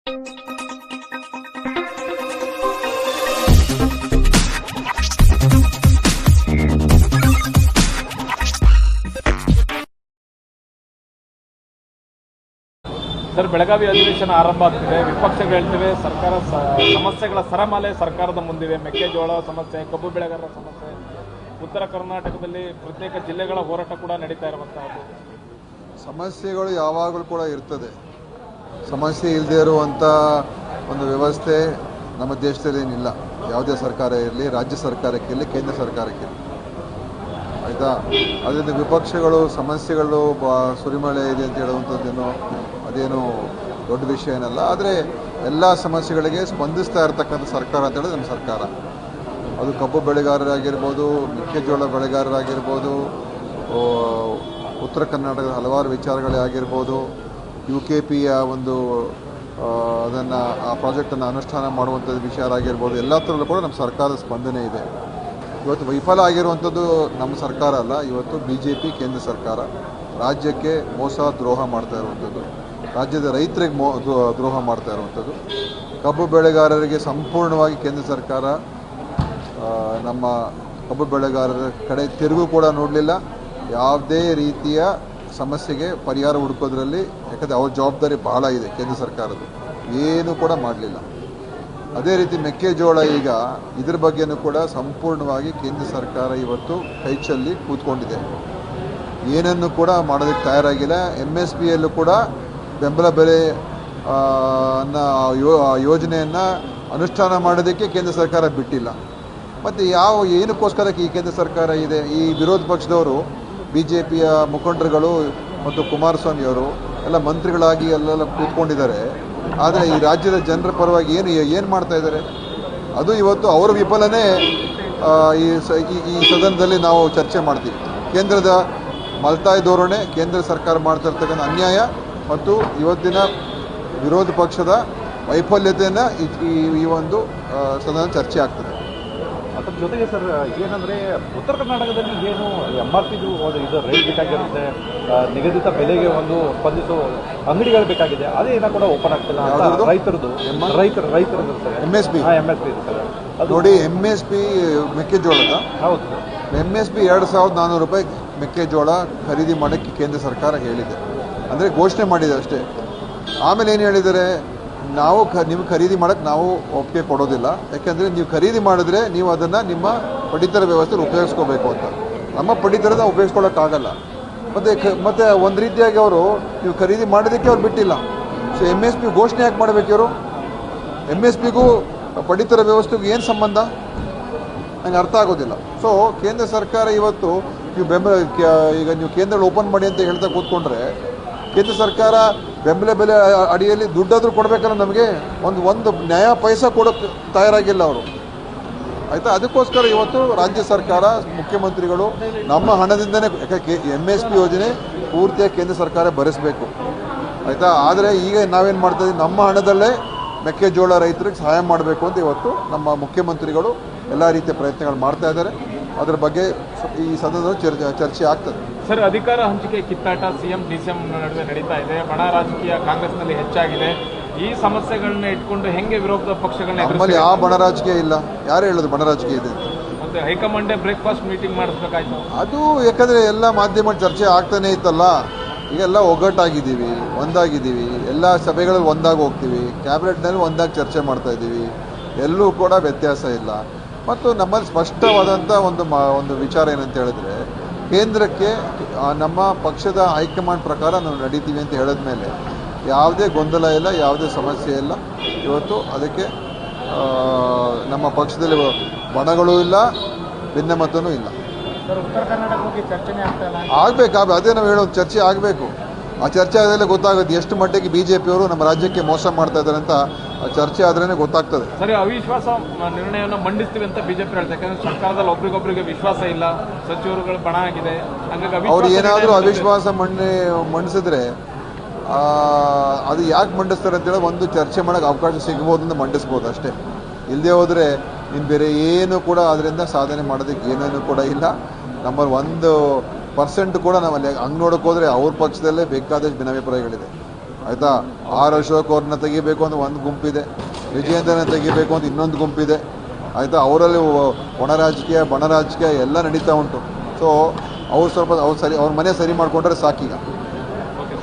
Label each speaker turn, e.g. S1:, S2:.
S1: Sir, Belagavi ಅಧಿವೇಶನ ಆರಂಭ ಆಗ್ತಿದೆ. ವಿಪಕ್ಷಗಳು ಹೇಳ್ತಿವೆ ಸರ್ಕಾರ ಸಮಸ್ಯೆಗಳ ಸರಮಾಲೆ ಸರ್ಕಾರದ ಮುಂದಿವೆ. ಮೆಕ್ಕೆಜೋಳ ಸಮಸ್ಯೆ, ಕಬ್ಬು ಬೆಳೆಗಾರರ ಸಮಸ್ಯೆ, ಉತ್ತರ ಕರ್ನಾಟಕದಲ್ಲಿ ಪ್ರತ್ಯೇಕ ಜಿಲ್ಲೆಗಳ ಹೋರಾಟ ಕೂಡ ನಡೀತಾ ಇರುವಂತಹದ್ದು.
S2: ಸಮಸ್ಯೆಗಳು ಯಾವಾಗಲೂ ಕೂಡ ಇರ್ತದೆ. ಸಮಸ್ಯೆ ಇಲ್ಲದೆ ಇರುವಂಥ ಒಂದು ವ್ಯವಸ್ಥೆ ನಮ್ಮ ದೇಶದಲ್ಲಿ ಏನಿಲ್ಲ. ಯಾವುದೇ ಸರ್ಕಾರ ಇರಲಿ, ರಾಜ್ಯ ಸರ್ಕಾರಕ್ಕಿರಲಿ, ಕೇಂದ್ರ ಸರ್ಕಾರಕ್ಕಿರಲಿ, ಆಯಿತಾ. ಅದರಿಂದ ವಿಪಕ್ಷಗಳು ಸಮಸ್ಯೆಗಳು ಸುರಿಮಳೆ ಇದೆ ಅಂತ ಹೇಳುವಂಥದ್ದೇನೋ ಅದೇನು ದೊಡ್ಡ ವಿಷಯ ಏನಲ್ಲ. ಆದರೆ ಎಲ್ಲ ಸಮಸ್ಯೆಗಳಿಗೆ ಸ್ಪಂದಿಸ್ತಾ ಇರತಕ್ಕಂಥ ಸರ್ಕಾರ ಅಂತ ಹೇಳಿದ್ರೆ ನಮ್ಮ ಸರ್ಕಾರ. ಅದು ಕಬ್ಬು ಬೆಳೆಗಾರರಾಗಿರ್ಬೋದು, ಮೆಕ್ಕೆಜೋಳ ಬೆಳೆಗಾರರಾಗಿರ್ಬೋದು, ಉತ್ತರ ಕರ್ನಾಟಕದ ಹಲವಾರು ವಿಚಾರಗಳೇ ಆಗಿರ್ಬೋದು, UKPಯ ಒಂದು ಅದನ್ನು ಆ ಪ್ರಾಜೆಕ್ಟನ್ನು ಅನುಷ್ಠಾನ ಮಾಡುವಂಥದ್ದು ವಿಚಾರ ಆಗಿರ್ಬೋದು, ಎಲ್ಲ ಥರಲ್ಲೂ ಕೂಡ ನಮ್ಮ ಸರ್ಕಾರದ ಸ್ಪಂದನೆ ಇದೆ. ಇವತ್ತು ವಿಫಲ ಆಗಿರುವಂಥದ್ದು ನಮ್ಮ ಸರ್ಕಾರ ಅಲ್ಲ, ಇವತ್ತು BJP ಕೇಂದ್ರ ಸರ್ಕಾರ ರಾಜ್ಯಕ್ಕೆ ಮೋಸ ದ್ರೋಹ ಮಾಡ್ತಾ ಇರುವಂಥದ್ದು, ರಾಜ್ಯದ ರೈತರಿಗೆ ದ್ರೋಹ ಮಾಡ್ತಾ ಇರುವಂಥದ್ದು. ಕಬ್ಬು ಬೆಳೆಗಾರರಿಗೆ ಸಂಪೂರ್ಣವಾಗಿ ಕೇಂದ್ರ ಸರ್ಕಾರ ನಮ್ಮ ಕಬ್ಬು ಬೆಳೆಗಾರರ ಕಡೆ ತಿರುಗೂ ಕೂಡ ನೋಡಲಿಲ್ಲ. ಯಾವುದೇ ರೀತಿಯ ಸಮಸ್ಯೆಗೆ ಪರಿಹಾರ ಹುಡುಕೋದ್ರಲ್ಲಿ, ಯಾಕಂದರೆ ಅವ್ರ ಜವಾಬ್ದಾರಿ ಬಹಳ ಇದೆ ಕೇಂದ್ರ ಸರ್ಕಾರದ್ದು, ಏನೂ ಕೂಡ ಮಾಡಲಿಲ್ಲ. ಅದೇ ರೀತಿ ಮೆಕ್ಕೆಜೋಳ ಈಗ ಇದ್ರ ಬಗ್ಗೆನೂ ಕೂಡ ಸಂಪೂರ್ಣವಾಗಿ ಕೇಂದ್ರ ಸರ್ಕಾರ ಇವತ್ತು ಕೈಚಲ್ಲಿ ಕೂತ್ಕೊಂಡಿದೆ. ಏನನ್ನು ಕೂಡ ಮಾಡೋದಕ್ಕೆ ತಯಾರಾಗಿಲ್ಲ. MSPಯಲ್ಲೂ ಕೂಡ ಬೆಂಬಲ ಬೆಲೆ ಯೋಜನೆಯನ್ನು ಅನುಷ್ಠಾನ ಮಾಡೋದಕ್ಕೆ ಕೇಂದ್ರ ಸರ್ಕಾರ ಬಿಟ್ಟಿಲ್ಲ. ಮತ್ತು ಏನಕ್ಕೋಸ್ಕರ ಈ ಕೇಂದ್ರ ಸರ್ಕಾರ ಇದೆ? ಈ ವಿರೋಧ ಪಕ್ಷದವರು, BJPಯ ಮುಖಂಡರುಗಳು ಮತ್ತು ಕುಮಾರಸ್ವಾಮಿಯವರು ಎಲ್ಲ ಮಂತ್ರಿಗಳಾಗಿ ಎಲ್ಲೆಲ್ಲ ಕೂತ್ಕೊಂಡಿದ್ದಾರೆ. ಆದರೆ ಈ ರಾಜ್ಯದ ಜನರ ಪರವಾಗಿ ಏನು ಮಾಡ್ತಾ ಇದ್ದಾರೆ? ಅದು ಇವತ್ತು ಅವರ ವಿಫಲನೇ ಈ ಸದನದಲ್ಲಿ ನಾವು ಚರ್ಚೆ ಮಾಡ್ತೀವಿ. ಕೇಂದ್ರದ ಮಲ್ತಾಯಿ ಧೋರಣೆ, ಕೇಂದ್ರ ಸರ್ಕಾರ ಮಾಡ್ತಾ ಇರ್ತಕ್ಕಂಥ ಅನ್ಯಾಯ ಮತ್ತು ಇವತ್ತಿನ ವಿರೋಧ ಪಕ್ಷದ ವೈಫಲ್ಯತೆಯನ್ನು ಈ ಒಂದು ಸದನ ಚರ್ಚೆ ಆಗ್ತದೆ.
S1: ಅದರ ಜೊತೆಗೆ ಸರ್, ಏನಂದರೆ ಉತ್ತರ ಕರ್ನಾಟಕದಲ್ಲಿ ಏನು MRP ಇದು ರೇಟ್ ಬೇಕಾಗಿರುತ್ತೆ, ನಿಗದಿತ ಬೆಲೆಗೆ ಒಂದು ಸ್ಪಂದಿಸೋ ಅಂಗಡಿಗಳು ಬೇಕಾಗಿದೆ, ಅದೇನ ಕೂಡ ಓಪನ್ ಆಗ್ತಿಲ್ಲ. ರೈತರದ್ದು ಸರ್ MSP ಸರ್ ಅದು
S2: ನೋಡಿ, MSP ಮೆಕ್ಕೆಜೋಳದ
S1: ಹೌದು,
S2: MSP 2,400 ರೂಪಾಯಿ ಮೆಕ್ಕೆಜೋಳ ಖರೀದಿ ಮಾಡೋಕ್ಕೆ ಕೇಂದ್ರ ಸರ್ಕಾರ ಹೇಳಿದೆ, ಅಂದರೆ ಘೋಷಣೆ ಮಾಡಿದೆ ಅಷ್ಟೇ. ಆಮೇಲೆ ಏನು ಹೇಳಿದ್ದಾರೆ? ನಾವು ನಿಮ್ಗೆ ಖರೀದಿ ಮಾಡೋಕ್ಕೆ ನಾವು ಒಪ್ಪಿಗೆ ಕೊಡೋದಿಲ್ಲ, ಯಾಕೆಂದರೆ ನೀವು ಖರೀದಿ ಮಾಡಿದ್ರೆ ನೀವು ಅದನ್ನು ನಿಮ್ಮ ಪಡಿತರ ವ್ಯವಸ್ಥೆಯಲ್ಲಿ ಉಪಯೋಗಿಸ್ಕೋಬೇಕು ಅಂತ. ನಮ್ಮ ಪಡಿತರದ ಉಪಯೋಗಿಸ್ಕೊಳ್ಳೋಕ್ಕಾಗಲ್ಲ. ಮತ್ತು ಒಂದು ರೀತಿಯಾಗಿ ಅವರು ನೀವು ಖರೀದಿ ಮಾಡೋದಕ್ಕೆ ಅವ್ರು ಬಿಟ್ಟಿಲ್ಲ. ಸೊ MSP ಘೋಷಣೆ ಯಾಕೆ ಮಾಡಬೇಕು ಇವರು? MSPಗೂ ಪಡಿತರ ವ್ಯವಸ್ಥೆಗೂ ಏನು ಸಂಬಂಧ? ನನಗೆ ಅರ್ಥ ಆಗೋದಿಲ್ಲ. ಸೊ ಕೇಂದ್ರ ಸರ್ಕಾರ ಇವತ್ತು ನೀವು ಈಗ ನೀವು ಕೇಂದ್ರಗಳು ಓಪನ್ ಮಾಡಿ ಅಂತ ಹೇಳ್ತಾ ಕೂತ್ಕೊಂಡ್ರೆ, ಕೇಂದ್ರ ಸರ್ಕಾರ ಬೆಂಬಲ ಬೆಲೆ ಅಡಿಯಲ್ಲಿ ದುಡ್ಡಾದರೂ ಕೊಡಬೇಕಲ್ಲ ನಮಗೆ. ಒಂದು ನ್ಯಾಯ ಪೈಸಾ ಕೊಡೋಕ್ಕೆ ತಯಾರಾಗಿಲ್ಲ ಅವರು, ಆಯಿತಾ. ಅದಕ್ಕೋಸ್ಕರ ಇವತ್ತು ರಾಜ್ಯ ಸರ್ಕಾರ, ಮುಖ್ಯಮಂತ್ರಿಗಳು ನಮ್ಮ ಹಣದಿಂದನೇ MSP ಯೋಜನೆ ಪೂರ್ತಿಯಾಗಿ ಕೇಂದ್ರ ಸರ್ಕಾರ ಭರಿಸಬೇಕು, ಆಯಿತಾ. ಆದರೆ ಈಗ ನಾವೇನು ಮಾಡ್ತಾಯಿದ್ದೀವಿ? ನಮ್ಮ ಹಣದಲ್ಲೇ ಮೆಕ್ಕೆಜೋಳ ರೈತರಿಗೆ ಸಹಾಯ ಮಾಡಬೇಕು ಅಂತ ಇವತ್ತು ನಮ್ಮ ಮುಖ್ಯಮಂತ್ರಿಗಳು ಎಲ್ಲ ರೀತಿಯ ಪ್ರಯತ್ನಗಳು ಮಾಡ್ತಾ ಇದ್ದಾರೆ. ಅದರ ಬಗ್ಗೆ ಈ ಸದನದಲ್ಲಿ ಚರ್ಚೆ ಆಗ್ತದೆ.
S1: ಸರ್, ಅಧಿಕಾರ ಹಂಚಿಕೆ ಕಿತ್ತಾಟ CM DCM ನಡುವೆ ನಡೀತಾ ಇದೆ. ಬಣ ರಾಜಕೀಯ ಕಾಂಗ್ರೆಸ್ನಲ್ಲಿ ಹೆಚ್ಚಾಗಿದೆ. ಈ ಸಮಸ್ಯೆಗಳನ್ನ ಇಟ್ಕೊಂಡು ಹೆಂಗೆ ವಿರೋಧ ಪಕ್ಷಗಳನ್ನ
S2: ನಮ್ಮಲ್ಲಿ ಯಾವ ಬಣ ರಾಜಕೀಯ ಇಲ್ಲ. ಯಾರು ಹೇಳೋದು ಬಣ ರಾಜಕೀಯ ಇದೆ?
S1: ಮತ್ತೆ ಹೈಕಮಾಂಡೇ ಬ್ರೇಕ್ಫಾಸ್ಟ್ ಮೀಟಿಂಗ್ ಮಾಡಿಸ್ಬೇಕಾಯ್ತು.
S2: ಅದು ಯಾಕಂದರೆ ಎಲ್ಲ ಮಾಧ್ಯಮ ಚರ್ಚೆ ಆಗ್ತಾನೆ ಇತ್ತಲ್ಲ. ಈಗೆಲ್ಲ ಒಗ್ಗಟ್ಟಾಗಿದ್ದೀವಿ, ಒಂದಾಗಿದ್ದೀವಿ, ಎಲ್ಲ ಸಭೆಗಳಲ್ಲಿ ಒಂದಾಗಿ ಹೋಗ್ತೀವಿ, ಕ್ಯಾಬಿನೆಟ್ನಲ್ಲಿ ಒಂದಾಗಿ ಚರ್ಚೆ ಮಾಡ್ತಾಯಿದ್ದೀವಿ, ಎಲ್ಲೂ ಕೂಡ ವ್ಯತ್ಯಾಸ ಇಲ್ಲ. ಮತ್ತು ನಮ್ಮಲ್ಲಿ ಸ್ಪಷ್ಟವಾದಂಥ ಒಂದು ವಿಚಾರ ಏನಂತ ಹೇಳಿದ್ರೆ, ಕೇಂದ್ರಕ್ಕೆ ನಮ್ಮ ಪಕ್ಷದ ಹೈಕಮಾಂಡ್ ಪ್ರಕಾರ ನಾವು ನಡೀತೀವಿ ಅಂತ ಹೇಳಿದ ಮೇಲೆ ಯಾವುದೇ ಗೊಂದಲ ಇಲ್ಲ, ಯಾವುದೇ ಸಮಸ್ಯೆ ಇಲ್ಲ. ಇವತ್ತು ಅದಕ್ಕೆ ನಮ್ಮ ಪಕ್ಷದಲ್ಲಿ ಬಣಗಳೂ ಇಲ್ಲ, ಭಿನ್ನಮತನೂ ಇಲ್ಲ. ಆಗಬೇಕು, ಅದೇ ನಾವು ಹೇಳೋದು, ಚರ್ಚೆ ಆಗಬೇಕು. ಆ ಚರ್ಚೆ ಆದಮೇಲೆ ಗೊತ್ತಾಗುತ್ತೆ ಎಷ್ಟು ಮಟ್ಟಿಗೆ BJPಯವರು ನಮ್ಮ ರಾಜ್ಯಕ್ಕೆ ಮೋಸ ಮಾಡ್ತಾ ಇದ್ದಾರೆ ಅಂತ. ಚರ್ಚೆ ಆದ್ರೇ ಗೊತ್ತಾಗ್ತದೆ.
S1: ಸರಿ, ಅವಿಶ್ವಾಸ ನಿರ್ಣಯವನ್ನು ಮಂಡಿಸ್ತೀವಿ ಅಂತ BJP ಹೇಳ್ತಾರೆ. ಯಾಕಂದ್ರೆ ಸರ್ಕಾರದಲ್ಲಿ ಒಬ್ರಿಗೊಬ್ರಿಗೆ ವಿಶ್ವಾಸ ಇಲ್ಲ, ಸಚಿವರುಗಳು ಬಣ ಆಗಿದೆ. ಹಾಗಾಗಿ
S2: ಅವ್ರು ಏನಾದರೂ ಅವಿಶ್ವಾಸ ಮಂಡಿಸಿದ್ರೆ ಅದು ಯಾಕೆ ಮಂಡಿಸ್ತಾರೆ ಅಂತೇಳಿ ಒಂದು ಚರ್ಚೆ ಮಾಡೋಕ್ಕೆ ಅವಕಾಶ ಸಿಗ್ಬೋದು ಅಂತ ಮಂಡಿಸ್ಬೋದು ಅಷ್ಟೇ. ಇಲ್ಲದೆ ಹೋದರೆ ಇನ್ನು ಬೇರೆ ಏನು ಕೂಡ ಅದರಿಂದ ಸಾಧನೆ ಮಾಡೋದಕ್ಕೆ ಏನೇನು ಕೂಡ ಇಲ್ಲ. ನಮ್ಮಲ್ಲಿ 1% ಕೂಡ ನಾವಲ್ಲಿ ಹಂಗೆ ನೋಡೋಕೆ ಹೋದರೆ ಅವ್ರ ಪಕ್ಷದಲ್ಲೇ ಬೇಕಾದಷ್ಟು ಭಿನ್ನಾಭಿಪ್ರಾಯಗಳಿದೆ. ಆಯಿತಾ. ಆರ್ ಅಶೋಕ್ ಅವ್ರನ್ನ ತೆಗಿಬೇಕು ಅಂತ ಒಂದು ಗುಂಪಿದೆ, ವಿಜಯೇಂದ್ರನ ತೆಗಿಬೇಕು ಅಂತ ಇನ್ನೊಂದು ಗುಂಪಿದೆ, ಆಯಿತಾ. ಅವರಲ್ಲಿ ಒಣ ರಾಜಕೀಯ ಬಣ ರಾಜಕೀಯ ಎಲ್ಲ ನಡೀತಾ ಉಂಟು. ಸೊ ಅವ್ರು ಸ್ವಲ್ಪ ಅವ್ರ ಮನೆ ಸರಿ ಮಾಡಿಕೊಂಡ್ರೆ ಸಾಕೀಗ.
S1: ಓಕೆ.